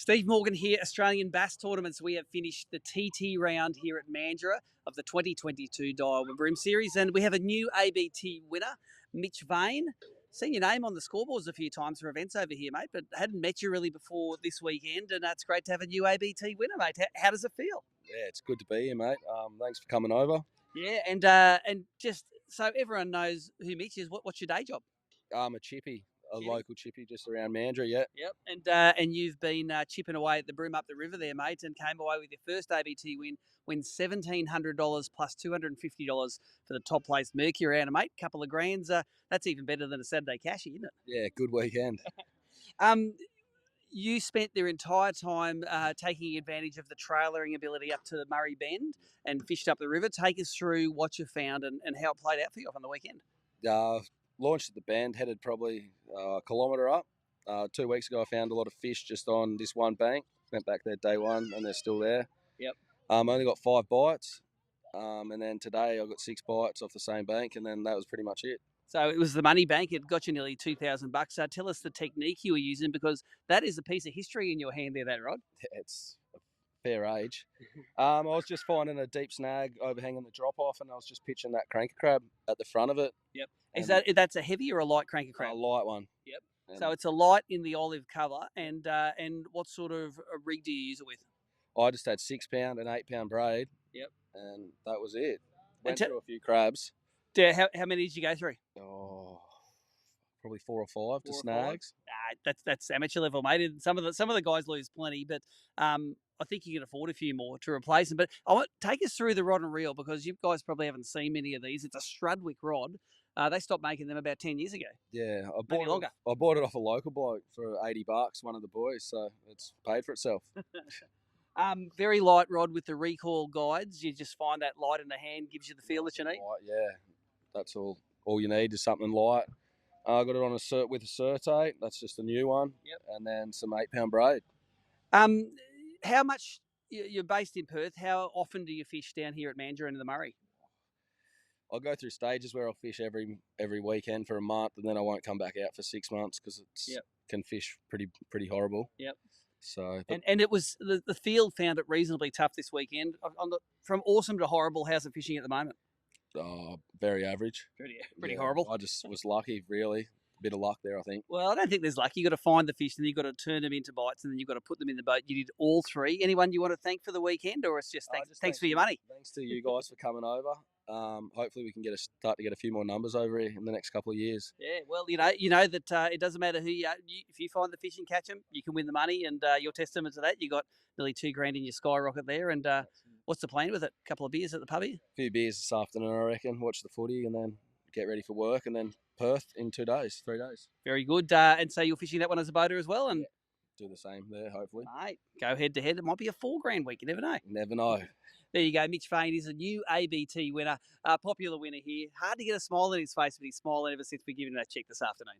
Steve Morgan here, Australian Bass Tournaments. We have finished the TT round here at Mandurah of the 2022 Daiwa BREAM Series, and we have a new ABT winner, Mitch Vane. Seen your name on the scoreboards a few times for events over here, mate, but hadn't met you really before this weekend, and it's great to have a new ABT winner, mate. How does it feel? Yeah, it's good to be here, mate. Thanks for coming over. Yeah, and just so everyone knows who Mitch is, what's your day job? I'm a chippy, local chippy just around Mandurah, yeah. Yep, and you've been chipping away at the BREAM up the river there, mate, and came away with your first ABT win $1,700 plus $250 for the top place Mercury round, mate. Couple of grands. That's even better than a Saturday cashy, isn't it? Yeah, good weekend. You spent their entire time taking advantage of the trailering ability up to the Murray Bend and fished up the river. Take us through what you found and how it played out for you off on the weekend. Launched at the bend, headed probably a kilometre up. 2 weeks ago, I found a lot of fish just on this one bank. Went back there day one, and they're still there. Yep. Only got 5 bites, and then today I got 6 bites off the same bank, and then that was pretty much it. So it was the money bank. It got you nearly $2,000. Tell us the technique you were using, because that is a piece of history in your hand there, that rod. It's a fair age. I was just finding a deep snag overhanging the drop off, and I was just pitching that cranker crab at the front of it. Yep. That's a heavy or a light cranker crab? A light one. Yep. So it's a light in the olive cover, and what sort of a rig do you use it with? I just had 6 pound and 8 pound braid. Yep. And that was it. Went through a few crabs. How many did you go through? Oh, probably 4 or 5 to snags. That's amateur level, mate. Some of the guys lose plenty, but I think you can afford a few more to replace them. But take us through the rod and reel, because you guys probably haven't seen many of these. It's a Strudwick rod. They stopped making them about 10 years ago. Yeah, I bought it off a local bloke for $80, one of the boys, so it's paid for itself. Very light rod with the recoil guides. You just find that light in the hand gives you the feel that you need. Light, yeah, that's all you need is something light. I got it on with a Certate. That's just a new one. Yep. And then some 8 pound braid. How much? You're based in Perth. How often do you fish down here at Mandurah and the Murray? I'll go through stages where I'll fish every weekend for a month, and then I won't come back out for 6 months because can fish pretty horrible. Yep. So and it was the field found it reasonably tough this weekend. From awesome to horrible, how's it fishing at the moment? Very average. Pretty horrible. I just was lucky, really. A bit of luck there, I think. Well, I don't think there's luck. You got to find the fish, and you've got to turn them into bites, and then you've got to put them in the boat. You did all 3. Anyone you want to thank for the weekend, or it's just thanks for your money? Thanks to you guys for coming over. Hopefully we can start to get a few more numbers over here in the next couple of years. Yeah, well, you know that it doesn't matter who you are. If you find the fish and catch them, you can win the money, and you're testament to that. You got nearly $2,000 in your skyrocket there, and what's the plan with it? A couple of beers at the pub here? A few beers this afternoon, I reckon. Watch the footy, and then get ready for work, and then Perth in 3 days. Very good. And so you're fishing that one as a boater as well, and do the same there, hopefully. Mate, go head to head. It might be a $4,000 week. You never know. Never know. There you go. Mitch Vane is a new ABT winner, a popular winner here. Hard to get a smile on his face, but he's smiling ever since we gave him that check this afternoon.